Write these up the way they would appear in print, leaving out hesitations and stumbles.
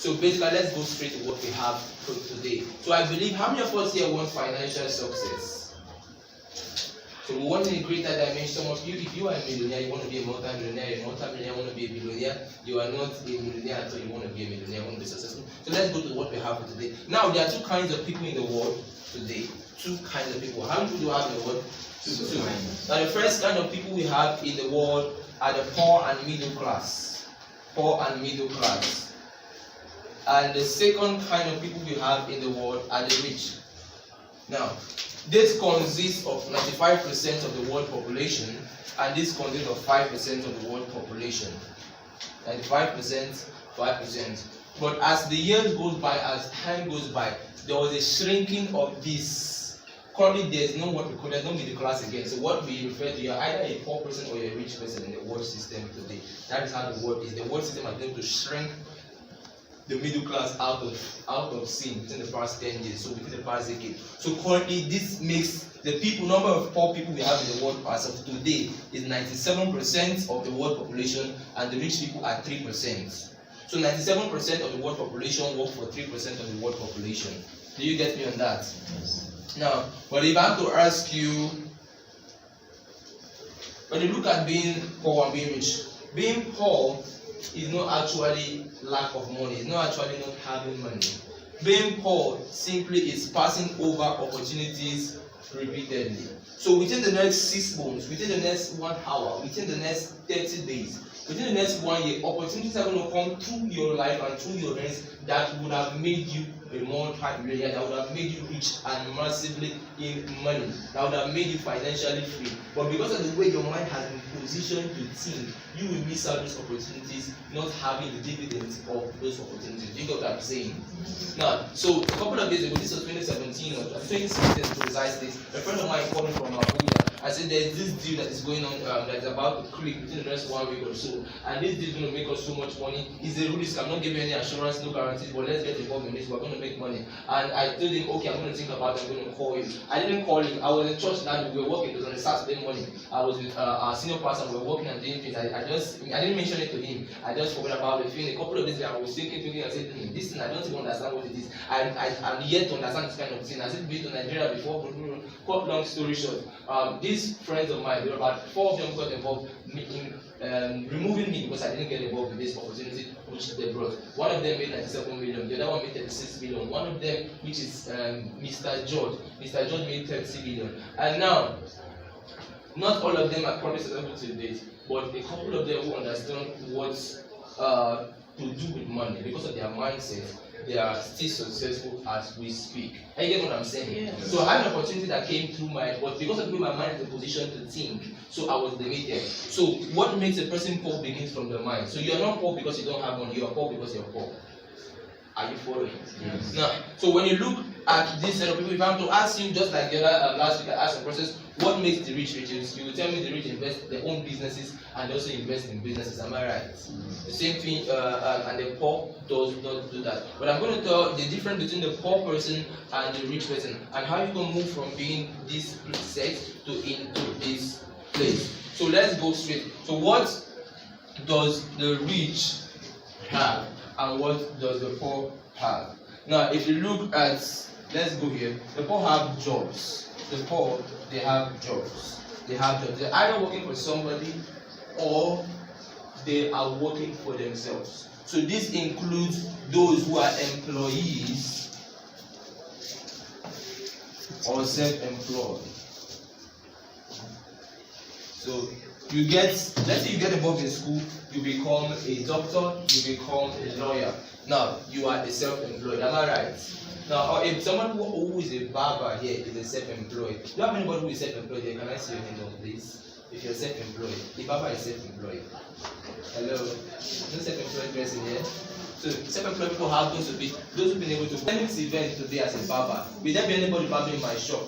So basically, let's go straight to what we have for today. So I believe, how many of us here want financial success? So we want in a greater dimension. Some of you, if you are a millionaire, you want to be a multi-millionaire. A multi-millionaire want to be a billionaire. You are not a millionaire until you want to be a millionaire, you want to be successful. So let's go to what we have for today. Now, there are two kinds of people in the world today. Two kinds of people. How many people do we have in the world? Two. Now, the first kind of people we have in the world are the poor and middle class. Poor and middle class. And the second kind of people we have in the world are the rich. Now, this consists of 95% of the world population, and this consists of 5% of the world population. 95%, 5%. But as the years goes by, as time goes by, there was a shrinking of this. Currently, there's no what we call, there's no middle class again. So what we refer to, you're either a poor person or you're a rich person in the world system today. That is how the world is. The world system is going to shrink the middle class out of scene within the past 10 years, so within the past decade. So currently, this makes the number of poor people we have in the world as of today is 97% of the world population, and the rich people are 3%. So 97% of the world population work for 3% of the world population. Do you get me on that? Yes. Now, but if I have to ask you, when you look at being poor and being poor is not actually lack of money, it's not actually not having money. Being poor simply is passing over opportunities repeatedly. So within the next 6 months, within the next 1 hour, within the next 30 days, within the next 1 year, opportunities are going to come through your life and through your hands that would have made you a multi-millionaire, that would have made you rich and massively in money, that would have made you financially free. But because of the way your mind has been positioned to think, you will miss out those opportunities, not having the dividends of those opportunities. Do you get what I'm saying? Now, so a couple of days ago, this was 2017 or 2016 precisely, a friend of mine called me from Abuja. I said there's this deal that is going on that is about to click within the next 1 week or so, and this deal is going to make us so much money. It's a risk. I'm not giving any assurance, no guarantees, but let's get involved in this. We're going to make money. And I told him, okay, I'm going to think about it. I'm going to call you. I didn't call him. I was in church that we were working. It was on a Saturday morning. I was with our senior pastor. We were working and doing things. I didn't mention it to him. I just forgot about it. In a couple of days, I was thinking and said, this thing, I don't even understand what it is. I'm yet to understand this kind of thing. I said, been to Nigeria before. Cut long story short, these friends of mine, there were about 4 of them got involved in removing me because I didn't get involved in this opportunity which they brought. One of them made 97 million, the other one made 36 million. One of them, which is Mr. George made 30 million. And now, not all of them are probably successful to date, but a couple of them who understand what to do with money because of their mindset, they are still successful as we speak. And you get what I'm saying? Yeah. So I had an opportunity that came through but because of the way my mind is in a position to think, so I was limited. So what makes a person poor begins from the mind. So you're not poor because you don't have money, you're poor because you're poor. Are you following? Yes. Now, so when you look at this set of people, if I'm to ask you, just like the other last week, I asked the process, what makes the rich riches? You will tell me the rich invest their own businesses and also invest in businesses. Am I right? The same thing, and the poor does not do that. But I'm going to tell the difference between the poor person and the rich person, and how you can move from being this set to into this place. So let's go straight. So what does the rich have? And what does the poor have? Now, if you look at, let's go here. The poor have jobs. The poor, they have jobs. They have jobs. They're either working for somebody or they are working for themselves. So this includes those who are employees or self-employed. So you get, let's say you get involved in school, you become a doctor, you become a lawyer. Now, you are a self-employed, am I right? Now, if someone who is a barber here is a self-employed, do you have anybody who is self-employed here? Can I see your hand on please? If you're self-employed, the barber is self-employed. Hello? No self-employed person here? So, self-employed people have those who've been able to attend this event today as a barber. Will there be anybody barbering in my shop?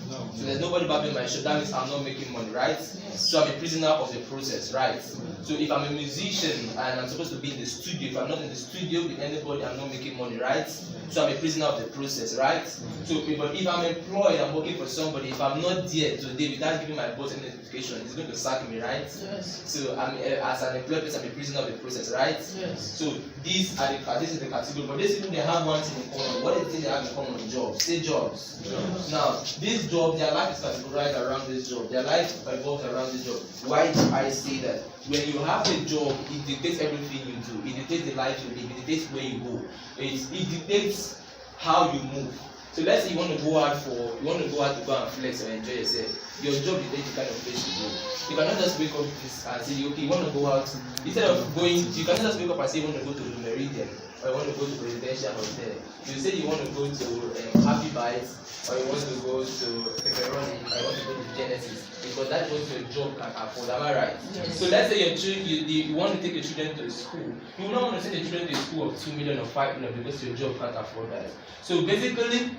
So there's nobody barbing my shop. That means I'm not making money, right? So I'm a prisoner of the process, right? So if I'm a musician and I'm supposed to be in the studio, if I'm not in the studio with anybody, I'm not making money, right? So I'm a prisoner of the process, right? So but if I'm employed, I'm working for somebody. If I'm not there today without giving my boss any notification, he's going to sack me, right? So I'm as an employed person, I'm a prisoner of the process, right? So this is the category. But these people, they have one thing in common. What is the thing they have in common? Jobs. Say jobs. Now, this job, their life is categorized around this job. Their life revolves around this job. Why do I say that? When you have a job, it dictates everything you do. It dictates the life you live. It dictates where you go. It dictates how you move. So let's say you want to go out to go and flex or enjoy yourself. Your job dictates the kind of place you go. You cannot just wake up and say, okay, you want to go out. Instead of going, you cannot just wake up and say you want to go to the Meridian or you want to go to Presidential Hotel. You say you want to go to Happy Bites or you want to go to Pepperoni or you want to go to Genesis because that's what your job can afford. Am I right? So let's say you want to take your children to school. You will not want to send your children to a school of 2 million or 5 million because your job can't afford that. So basically,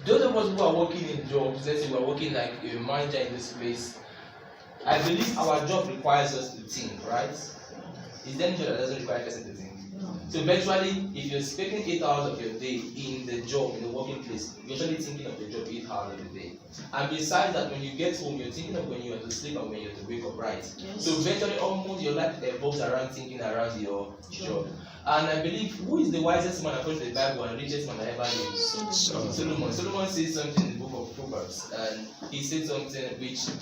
those of us who are working in jobs, let's say we are working like a manager in this place, I believe our job requires us to think, right? Is there any job that doesn't require a person to think? So eventually, if you're spending 8 hours of your day in the job, in the working place, you're actually thinking of the job 8 hours of the day. And besides that, when you get home, you're thinking of when you have to sleep and when you have to wake up, right? So eventually, almost your life revolves around thinking around your job. And I believe, who is the wisest man according to the Bible and richest man that ever lived? Solomon. Solomon says something in the book of Proverbs, and he said something which is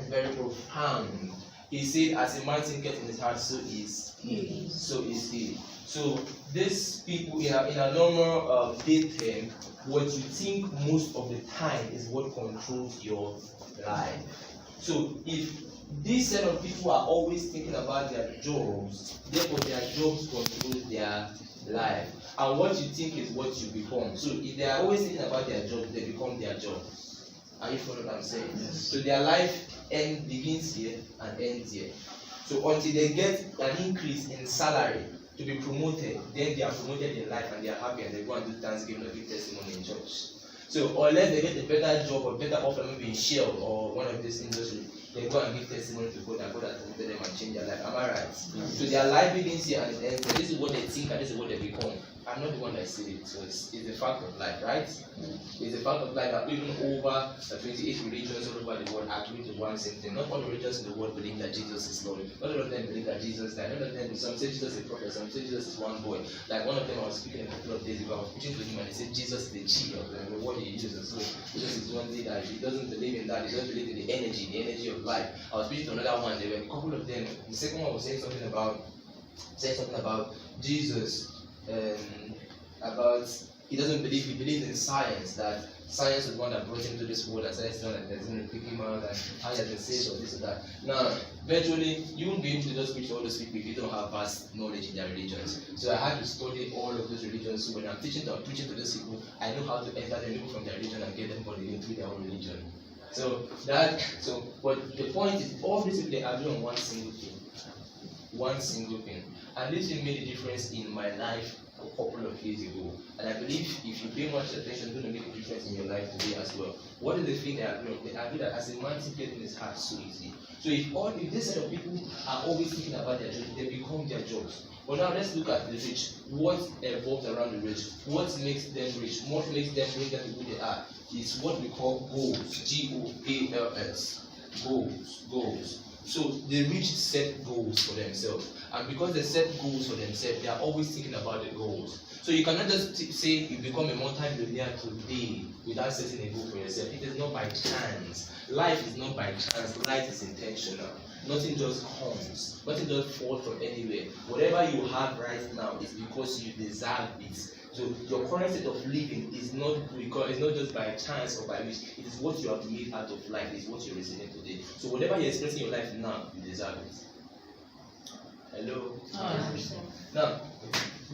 very profound. He said, as a man thinketh in his heart, so is he. So is he. So these people in a normal day term, what you think most of the time is what controls your life. So if this set of people are always thinking about their jobs, therefore their jobs control their life. And what you think is what you become. So if they are always thinking about their job, they become their job. Are you following what I'm saying? So their life begins here and ends here. So until they get an increase in salary to be promoted, then they are promoted in life and they are happy and they go and do Thanksgiving or give testimony in church. So unless they get a better job or better offer, maybe in Shell or one of these industries, they go and give testimony to God and God has promoted them and change their life. Am I right? So their life begins here and it ends here. This is what they think and this is what they become. I'm not the one that said it, so it's a fact of life, right? It's a fact of life that even over 28 religions all over the world agree to one same thing. Not all the religions in the world believe that Jesus is Lord. Not all of them believe that Jesus died. Not all of them, some say Jesus is a prophet, some say Jesus is one boy. Like one of them I was speaking a couple of days ago, I was preaching to him and he said Jesus is the chi of the word he uses. So Jesus is one day that he doesn't believe in that, he doesn't believe in the energy of life. I was speaking to another one, there were a couple of them. The second one was saying something about Jesus. About he believes in science, that science is the one that brought him to this world, and science is the one that's going to pick him out, and how he has been saved or this or that. Now, eventually, you won't be able to just preach to all those people if you don't have vast knowledge in their religions. So I had to study all of those religions. So when I'm preaching to those people, I know how to enter them, people from their religion, and get them for the through their own religion. But the point is, all these people, they agree on one single thing. One single thing. And this thing made a difference in my life a couple of years ago. And I believe if you pay much attention, it's going to make a difference in your life today as well. What is the thing they agree on? They agree that as a man thinking in his heart, so easy. So if this set of people are always thinking about their jobs, they become their jobs. But now let's look at the rich. What evolves around the rich? What makes them rich? What makes them bring them to who they are? Is what we call goals. G-O-A-L-S. Goals. So the rich set goals for themselves, and because they set goals for themselves, they are always thinking about the goals. So you cannot just say you become a multi-millionaire today without setting a goal for yourself. It is not by chance. Life is not by chance. Life is intentional. Nothing just comes. Nothing just falls from anywhere. Whatever you have right now is because you deserve it. So your current state of living is not just by chance or by wish. It is what you have made out of life. It is what you're receiving today. So whatever you're experiencing in your life now, you deserve it. Hello? Now,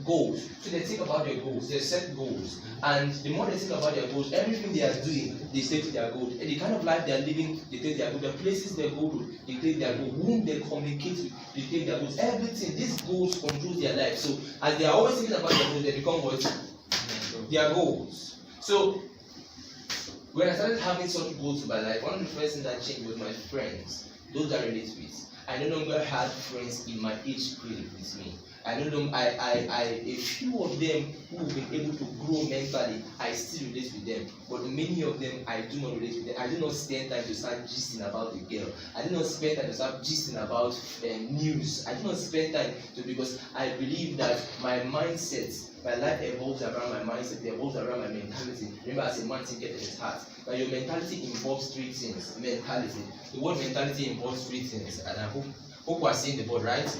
goals. So they think about their goals. They set goals. And the more they think about their goals, everything they are doing, they set to their goals. And the kind of life they are living, they take their goals. The places they go to, they take their goals. Whom they communicate with, they take their goals. Everything, these goals control their life. So as they are always thinking about their goals, they become what? Their goals. So when I started having such goals in my life, one of the first things that changed was my friends, those that relate with. I no longer had friends in my age grade with me. I know them. A few of them who have been able to grow mentally, I still relate with them. But many of them, I do not relate with them. I do not spend time to start gisting about a girl. I do not spend time to start gisting about news. I do not spend time to, because I believe that my mindset, my life evolves around my mindset, it evolves around my mentality. Remember, as a man thinking in his heart. Now, your mentality involves three things. Mentality. The word mentality involves three things, and I hope we are seeing the board, right?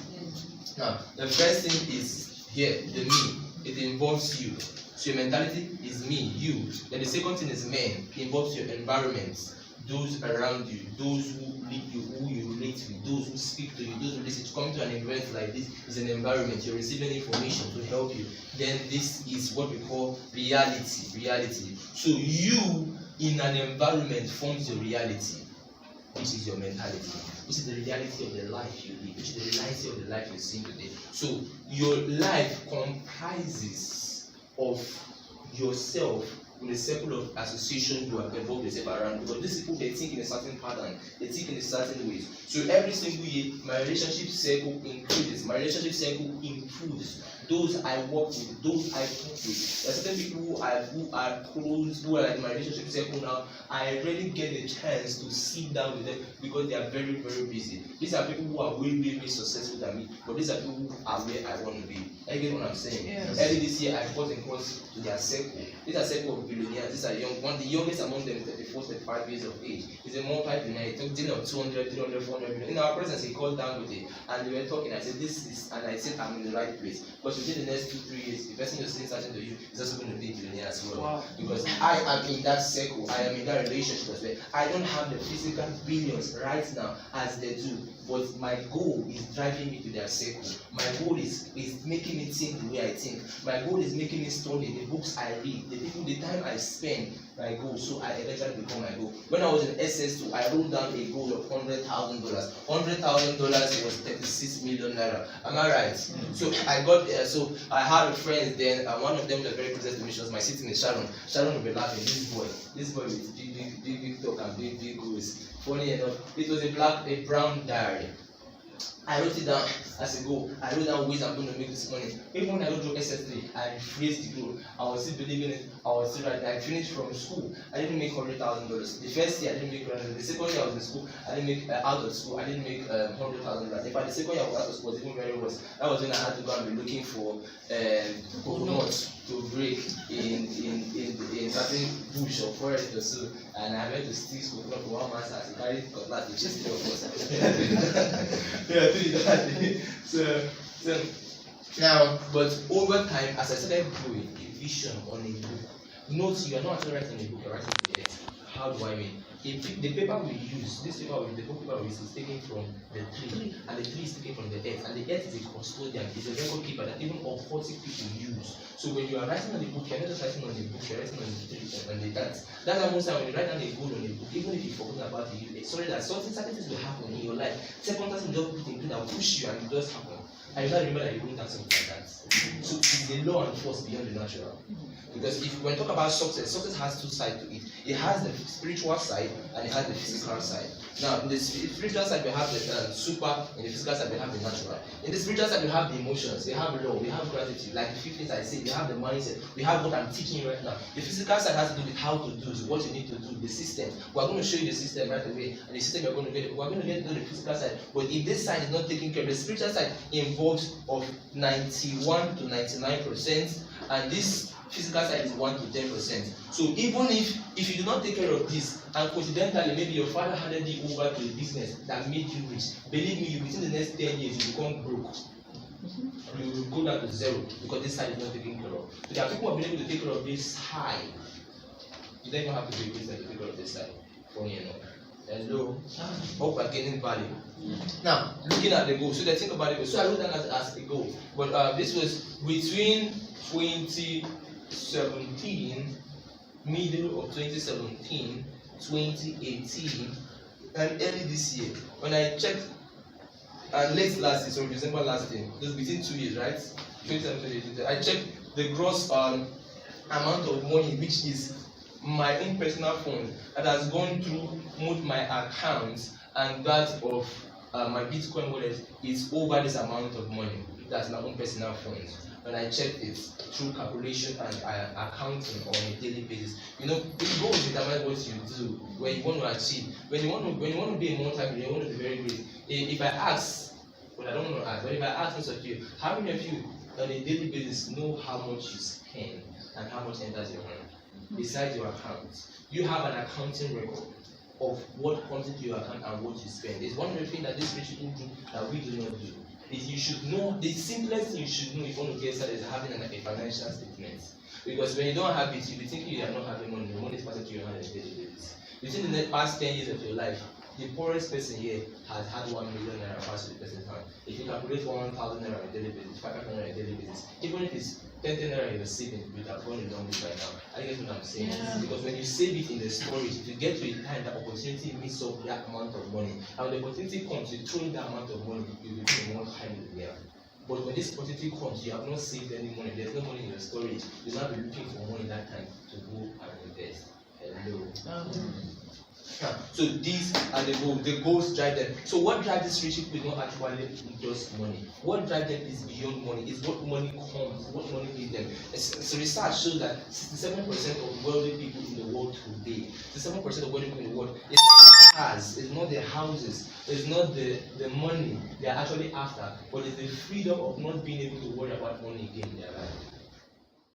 Now, the first thing is here, the me. It involves you. So your mentality is me, you. Then the second thing is men. It involves your environment, those around you, those who lead you, who you relate with, those who speak to you, those who listen. To come to an event like this is an environment. You're receiving information to help you. Then this is what we call reality. Reality. So you in an environment forms your reality, which is your mentality, which is the reality of the life you live, which is the reality of the life you're seeing today. So your life comprises of yourself in a circle of association you have involved yourself around, because these people, they think in a certain pattern, they think in a certain way. So every single year, my relationship circle increases, my relationship circle improves. Those I work with, those I talk with. There are certain people who are close, who are in my relationship circle now. I rarely get a chance to sit down with them because they are very, very busy. These are people who are way, way, way successful than me, but these are people who are where I want to be. You get what I'm saying? Yes. Early this year, I got across to their circle. These are circle of billionaires. These are young. One, the youngest among them is 34, 35 years of age. He's a multi-billionaire. He took dinner of 200, 300, 400 million. In our presence, he called down with it, and we were talking. I said, this is, and I said, I'm in the right place. Because within the next 2-3 years, the person you're saying something to you is also going to be a billionaire as well. Wow. Because I am in that circle, I am in that relationship as well. I don't have the physical billions right now as they do, but my goal is driving me to their circle. My goal is making me think the way I think. My goal is making me study the books I read, the time I spend. My goal, so I eventually become my goal. When I was in SS2, I wrote down a goal of $100,000. $100,000 was 36 million naira. Am I right? Mm-hmm. So I got so I had a friend then, and one of them was very close to me. She was my sitting in Sharon. Sharon would be laughing. This boy with big talk and big goals. Funny enough, it was a brown diary. I wrote it down as a goal. I wrote down ways I'm going to make this money. Even when I don't do SS3, I rephrased the goal. I was still believing it. I was still writing. I finished from school. I didn't make $100,000. The first year I didn't make $100,000. The second year I was in school, I didn't make out of school. I didn't make $100,000. In fact, the second year I was out of school was even very worse. That was when I had to go and be looking for coconuts to break in certain bush or forest or so, and I went to steal coconut for one man's house. He carried cutlass to chase the of yeah, so now, but over time, as I started growing, a vision on a book. Note, you are not actually writing a book, you're writing it. How do I mean? The paper we use, the book paper we use is taken from the tree, and the tree is taken from the earth, and the earth is a custodian, is a record keeper that even occultic people use. So when you are writing on the book, you're not just writing on the book, you're writing on the tree, and the dance. That's why most time when you write down a goal on a book, even if you've forgotten about it, sorry that certain things will happen in your life. Second person will just put in that will push you, and it does happen. I usually remember that you wrote down something like that. So it's the law and force beyond the natural. Because if when we talk about success, success has two sides to it. It has the spiritual side and it has the physical side. Now, in the spiritual side, we have the super, in the physical side, we have the natural. In the spiritual side, we have the emotions, we have love, we have gratitude. Like the 15 things I said, we have the mindset, we have what I'm teaching you right now. The physical side has to do with how to do, what you need to do, the system. We're going to show you the system right away, and the system we're going to get to the physical side. But if this side is not taken care of, the spiritual side involves of 91 to 99%, and this physical side is 1 to 10%. So even if you do not take care of this, and coincidentally maybe your father handed you over to a business that made you rich, believe me, within the next 10 years you become broke. You will go down to zero because this side is not taken care of. So there are people who have been able to take care of this high. You don't even have to be a business to take care of this side. Funny enough. Hello. Hope I'm getting value. Now, looking at the goal. So they think about it. So I wrote that as a goal. But this was between 2017, middle of 2017, 2018, and early this year. When I checked, late last year, so December last year, it was within 2 years, right? 2017, I checked the gross amount of money, which is my own personal funds that has gone through both my accounts and that of my Bitcoin wallet is over this amount of money. That's my own personal funds. When I check it through calculation and accounting on a daily basis, the goals determine what you do when you want to achieve. When you want to be a multi-millionaire, you want to be very great. If I ask, well, I don't want to ask, but if I ask most of you, how many of you on a daily basis know how much you spend and how much enters your hand? Besides your account, you have an accounting record of what comes into your account and what you spend. It's one of the things that these rich people do that we do not do. You should know, the simplest thing you should know if you want to get started is having a financial statement. Because when you don't have it, you'll be thinking you are not having money. The money is passing to your hand on a daily basis. Within the past 10 years of your life, the poorest person here has had 1 million naira pass to the person's hand. If you calculate 1,000 naira on a daily basis, 500 naira on a daily basis, even if it's 10 naira you're saving, you would have gone a long way by now. I guess what I'm saying. Yeah. Because when you save it in the storage, if you get to a time that opportunity meets up that amount of money, and when the opportunity comes, you throw in that amount of money, you will be in one kind of year. But when this opportunity comes, you have not saved any money, there's no money in your storage, you'll not be looking for money that time to go and invest. Hello. So these are the goals. The goals drive them. So what drives this rich people is not actually just money. What drives them is beyond money. It's what money comes, what money gives them. So research shows that 67% of wealthy people in the world today, 67% of wealthy people in the world, it's not the cars, it's not the houses, it's not the money they are actually after, but it's the freedom of not being able to worry about money again in their life.